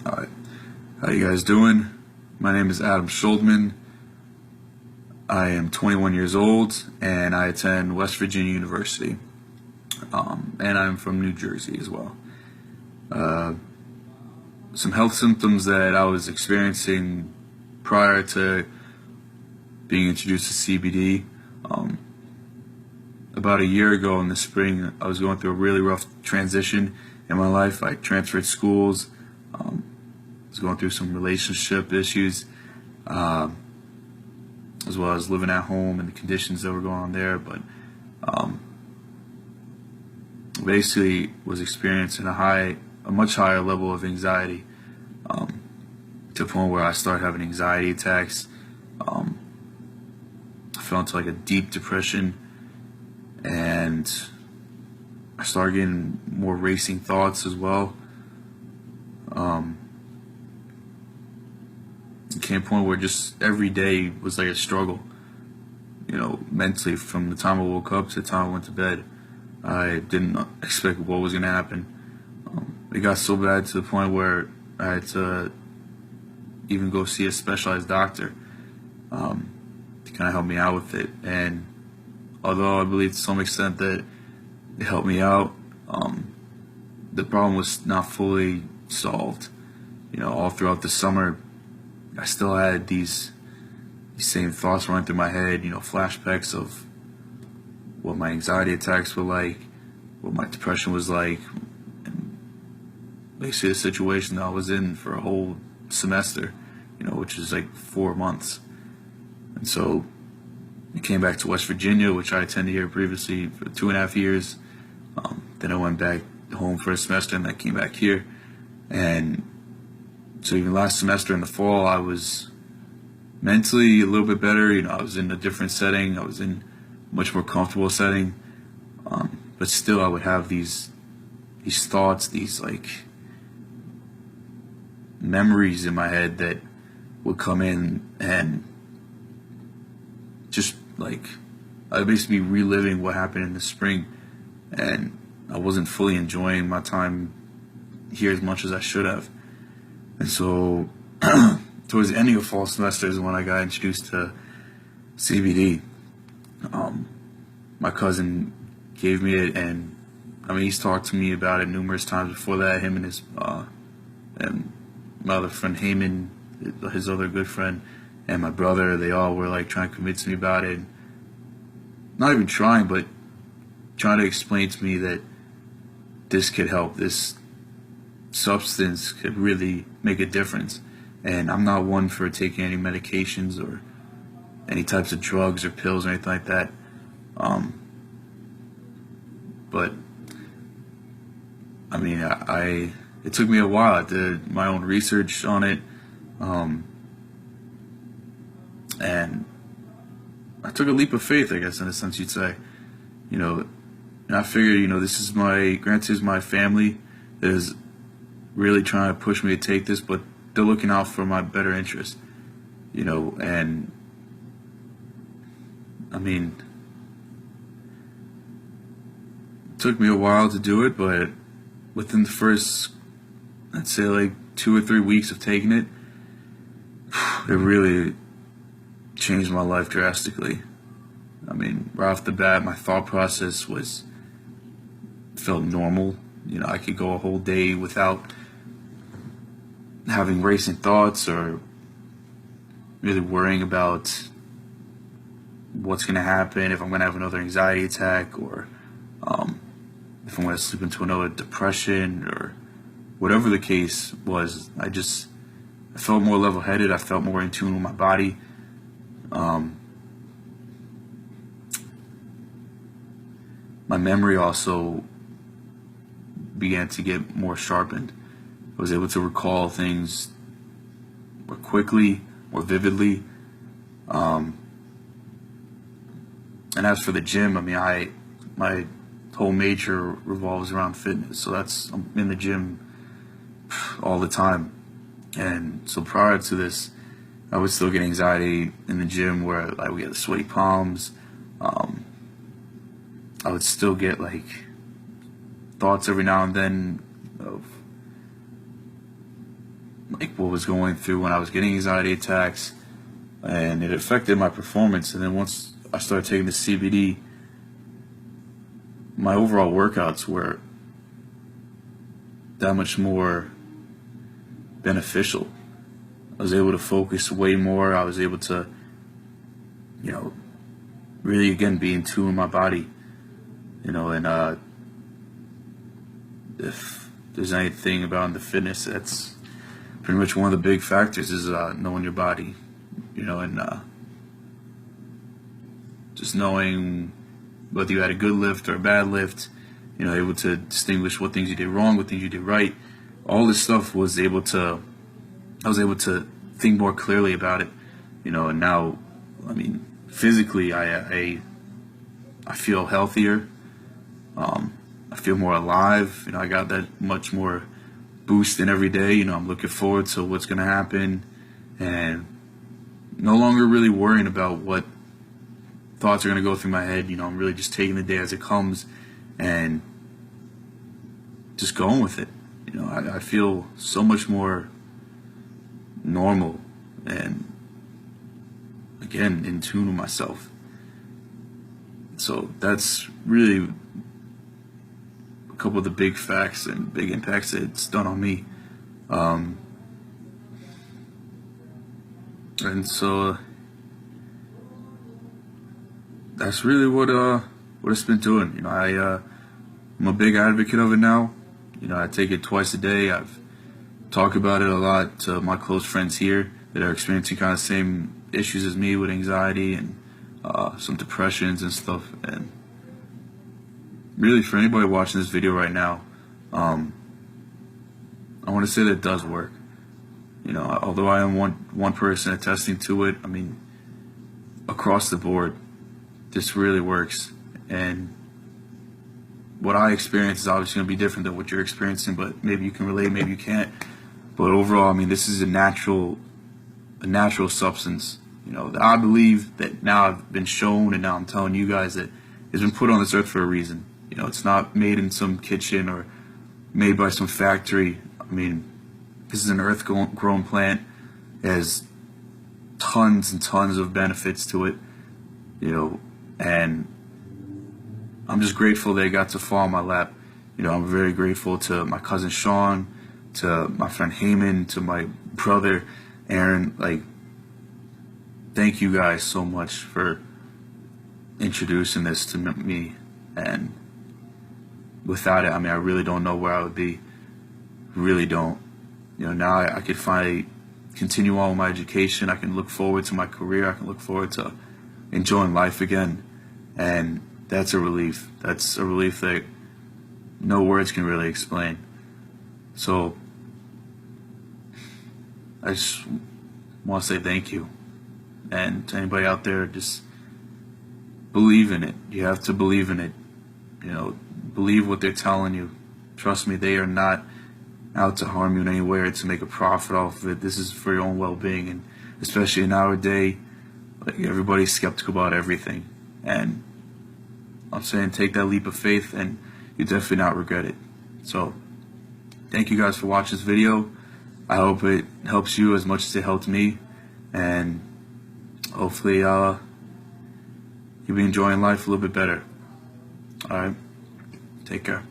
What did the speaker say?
Alright, how you guys doing? My name is Adam Schuldman. I am 21 years old and I attend West Virginia University. And I'm from New Jersey as well. Some health symptoms that I was experiencing prior to being introduced to CBD. About a year ago in the spring, I was going through a really rough transition in my life. I transferred schools. Was going through some relationship issues, as well as living at home and the conditions that were going on there. But basically was experiencing a much higher level of anxiety, to the point where I started having anxiety attacks. I fell into like a deep depression, and I started getting more racing thoughts as well. It came to a point where just every day was like a struggle, mentally. From the time I woke up to the time I went to bed, I didn't expect what was going to happen. It got so bad to the point where I had to even go see a specialized doctor to kind of help me out with it. And although I believe to some extent that it helped me out, the problem was not fully solved. All throughout the summer, I still had these same thoughts running through my head, flashbacks of what my anxiety attacks were like, what my depression was like, and basically the situation that I was in for a whole semester, which is like 4 months. And so I came back to West Virginia, which I attended here previously for 2.5 years. Then I went back home for a semester, and I came back here. And so even last semester in the fall, I was mentally a little bit better. I was in a different setting. I was in a much more comfortable setting. But still, I would have these thoughts, these like memories in my head that would come in, and just like I'd basically be reliving what happened in the spring, and I wasn't fully enjoying my time here as much as I should have. And so towards the ending of fall semester is when I got introduced to CBD. My cousin gave me it, and he's talked to me about it numerous times before that. Him and his and my other friend Heyman, his other good friend, and my brother, they all were like trying to convince me about it. Not even trying, but trying to explain to me that this could help. This substance could really make a difference. And I'm not one for taking any medications or any types of drugs or pills or anything like that. But it took me a while. I did my own research on it, and I took a leap of faith, I guess, in a sense you'd say. And I figured, this is my family that is really trying to push me to take this, but they're looking out for my better interest, and it took me a while to do it, but within the first, I'd say like 2 or 3 weeks of taking it, it really changed my life drastically. Right off the bat, my thought process felt normal. I could go a whole day without having racing thoughts or really worrying about what's going to happen, if I'm going to have another anxiety attack, or if I'm going to slip into another depression, or whatever the case was. I felt more level-headed. I felt more in tune with my body. My memory also began to get more sharpened. I was able to recall things more quickly, more vividly. And as for the gym, my whole major revolves around fitness. So I'm in the gym all the time. And so prior to this, I would still get anxiety in the gym where I would get the sweaty palms. I would still get like thoughts every now and then of like what was going through when I was getting anxiety attacks, and it affected my performance. And then once I started taking the CBD, my overall workouts were that much more beneficial. I was able to focus way more. I was able to, really again be in tune with my body, and if there's anything about the fitness, that's pretty much one of the big factors is knowing your body, and just knowing whether you had a good lift or a bad lift, able to distinguish what things you did wrong, what things you did right. All this stuff I was able to think more clearly about it, and now, physically I feel healthier. I feel more alive. I got that much more boost in every day. I'm looking forward to what's going to happen, and no longer really worrying about what thoughts are going to go through my head. I'm really just taking the day as it comes and just going with it. I feel so much more normal and, again, in tune with myself. So that's really a couple of the big facts and big impacts that it's done on me. And so that's really what it's been doing. I'm a big advocate of it now. I take it twice a day. I've talked about it a lot to my close friends here that are experiencing kind of the same issues as me with anxiety and some depressions and stuff. And really, for anybody watching this video right now, I want to say that it does work. Although I am one person attesting to it, across the board, this really works. And what I experience is obviously going to be different than what you're experiencing, but maybe you can relate, maybe you can't. But overall, this is a natural substance, that I believe that now I've been shown, and now I'm telling you guys that it's been put on this earth for a reason. It's not made in some kitchen or made by some factory. This is an earth-grown plant. It has tons and tons of benefits to it, and I'm just grateful that it got to fall in my lap. I'm very grateful to my cousin Sean, to my friend Heyman, to my brother Aaron. Thank you guys so much for introducing this to me. And without it, I really don't know where I would be. Really don't. Now I could finally continue on with my education. I can look forward to my career. I can look forward to enjoying life again. And that's a relief. That's a relief that no words can really explain. So I just want to say thank you. And to anybody out there, just believe in it. You have to believe in it. Believe what they're telling you. Trust me, they are not out to harm you in any way or to make a profit off of it. This is for your own well-being, and especially in our day, everybody's skeptical about everything. And I'm saying take that leap of faith, and you definitely not regret it. So thank you guys for watching this video. I hope it helps you as much as it helped me, and hopefully you'll be enjoying life a little bit better. Alright, take care.